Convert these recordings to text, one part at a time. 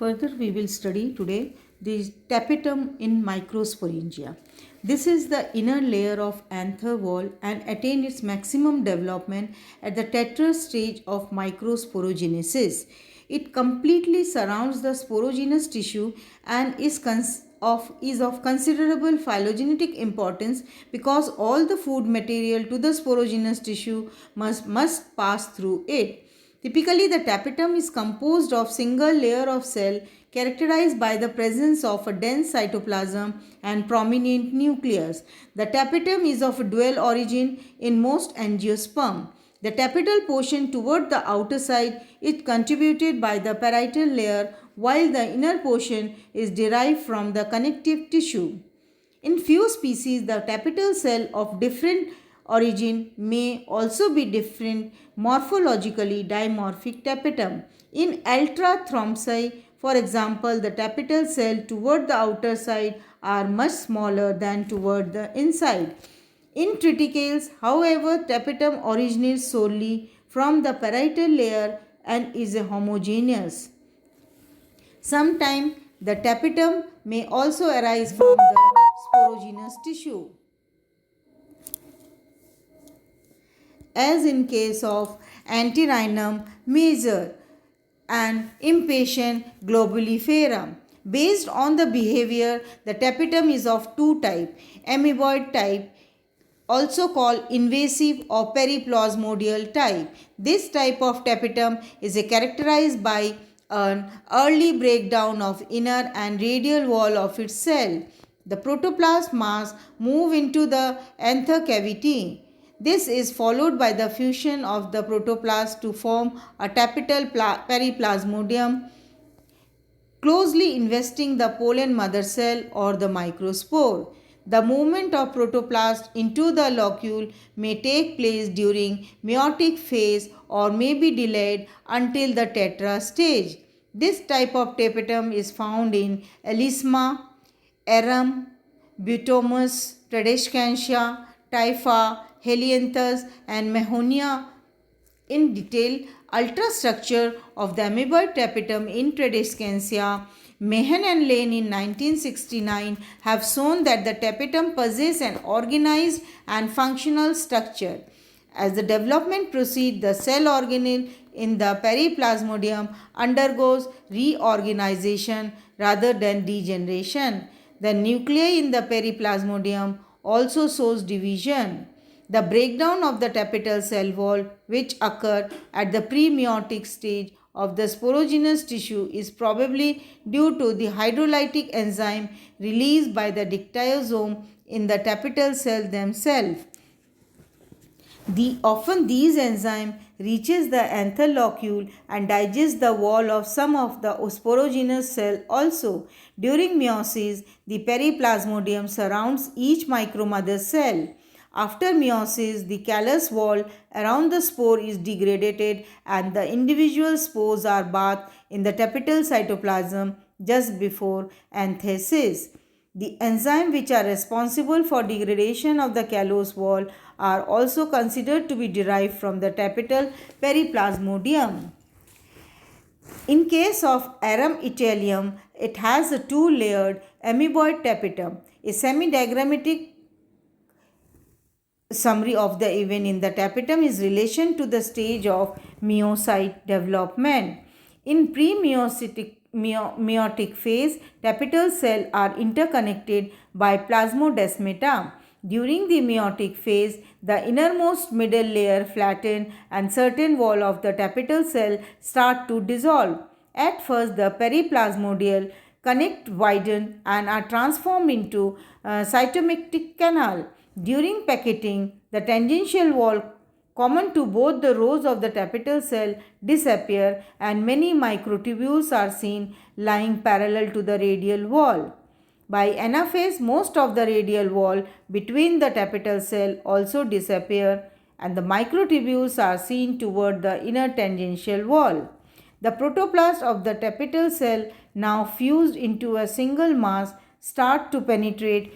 Further, we will study today the tapetum in microsporangia. This is the inner layer of anther wall and attained its maximum development at the tetrad stage of microsporogenesis. It completely surrounds the sporogenous tissue and is of considerable phylogenetic importance because all the food material to the sporogenous tissue must pass through it. Typically, the tapetum is composed of single layer of cell characterized by the presence of a dense cytoplasm and prominent nucleus. The tapetum is of dual origin in most angiosperm. The tapetal portion toward the outer side is contributed by the parietal layer while the inner portion is derived from the connective tissue. In few species, the tapetal cell of different origin may also be different morphologically dimorphic tapetum. In Ultrathromsi, for example, the tapetal cell toward the outer side are much smaller than toward the inside. In triticales, however, tapetum originates solely from the parietal layer and is homogeneous. Sometimes the tapetum may also arise from the sporogenous tissue, as in case of Antirrhinum major and impatient globuliferum. Based on the behavior, the tapetum is of two types: amoeboid type, also called invasive or periplasmodial type. This type of tapetum is characterized by an early breakdown of inner and radial wall of its cell. The protoplast mass move into the anther cavity. This is followed by the fusion of the protoplast to form a tapetal periplasmodium closely investing the pollen mother cell or the microspore. The movement of protoplast into the locule may take place during meiotic phase or may be delayed until the tetra stage. This type of tapetum is found in Elisma, Arum, Butomus, Tradescantia, Typha, Helianthus and Mahonia. In detail, ultrastructure of the amoeboid tapetum in Tradescantia, Mahan and Lane in 1969 have shown that the tapetum possesses an organized and functional structure. As the development proceeds, the cell organelle in the periplasmodium undergoes reorganization rather than degeneration. The nuclei in the periplasmodium also shows division. The breakdown of the tapetal cell wall, which occur at the pre-meiotic stage of the sporogenous tissue, is probably due to the hydrolytic enzyme released by the dictyosome in the tapetal cell themselves. Often these enzymes reaches the anther locule and digests the wall of some of the sporogenous cell also. During meiosis, the periplasmodium surrounds each micromother cell. After meiosis, the callus wall around the spore is degraded and the individual spores are bathed in the tapetal cytoplasm just before anthesis. The enzymes which are responsible for degradation of the callus wall are also considered to be derived from the tapetal periplasmodium. In case of Arum italium, it has a two-layered amoeboid tapetum. A semi-diagrammatic summary of the event in the tapetum is relation to the stage of meiocyte development. In pre-meiotic phase, tapetal cells are interconnected by plasmodesmata. During the meiotic phase, the innermost middle layer flatten and certain wall of the tapetal cell start to dissolve. At first, the periplasmodial connect widen and are transformed into cytomictic canal. During packeting, the tangential wall common to both the rows of the tapetal cell disappear and many microtubules are seen lying parallel to the radial wall. By anaphase, most of the radial wall between the tapetal cell also disappear and the microtubules are seen toward the inner tangential wall. The protoplast of the tapetal cell, now fused into a single mass, start to penetrate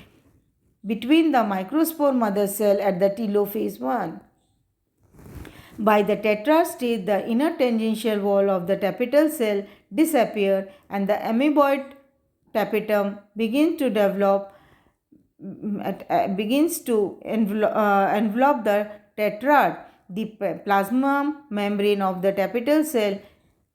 between the microspore mother cell at the telophase 1. By the tetrad stage, the inner tangential wall of the tapetal cell disappears and the amoeboid tapetum begins to envelop the tetrad. The plasma membrane of the tapetal cell,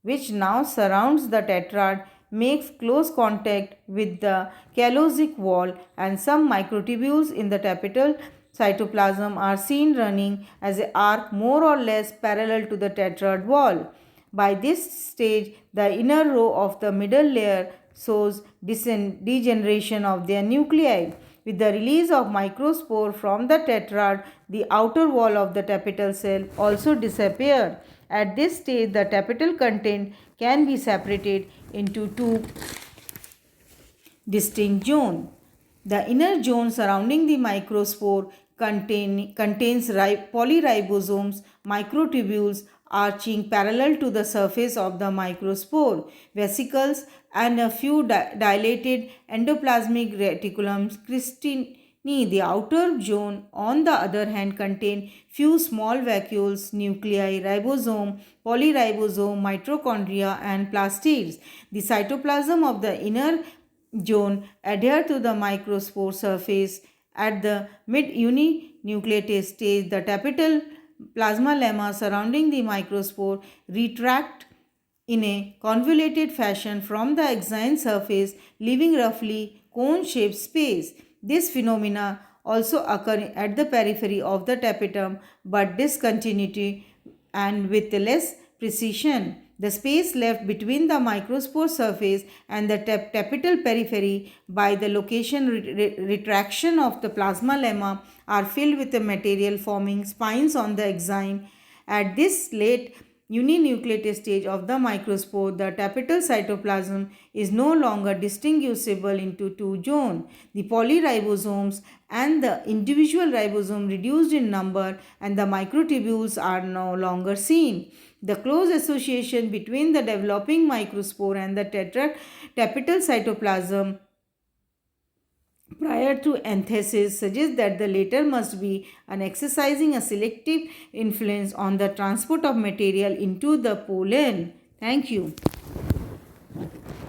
which now surrounds the tetrad, makes close contact with the callosic wall, and some microtubules in the tapetal cytoplasm are seen running as an arc more or less parallel to the tetrad wall. By this stage, the inner row of the middle layer shows degeneration of their nuclei. With the release of microspore from the tetrad, the outer wall of the tapetal cell also disappears. At this stage, the tapetal content can be separated into two distinct zones. The inner zone surrounding the microspore contains polyribosomes, microtubules arching parallel to the surface of the microspore, vesicles, and a few dilated endoplasmic reticulums crystini. The outer zone, on the other hand, contains few small vacuoles, nuclei, ribosome, polyribosome, mitochondria, and plastids. The cytoplasm of the inner zone adhere to the microspore surface. At the mid-uninucleated stage, the tapetal plasma lemma surrounding the microspore retract in a convoluted fashion from the exine surface, leaving roughly cone-shaped space. This phenomena also occur at the periphery of the tapetum, but discontinuity and with less precision. The space left between the microspore surface and the tapetal periphery by the location retraction of the plasma lemma are filled with the material forming spines on the exine. At this late uninucleated stage of the microspore, the tapetal cytoplasm is no longer distinguishable into two zones. The polyribosomes and the individual ribosome reduced in number, and the microtubules are no longer seen. The close association between the developing microspore and the tapetal cytoplasm prior to anthesis suggests that the latter must be an exercising a selective influence on the transport of material into the pollen. Thank you.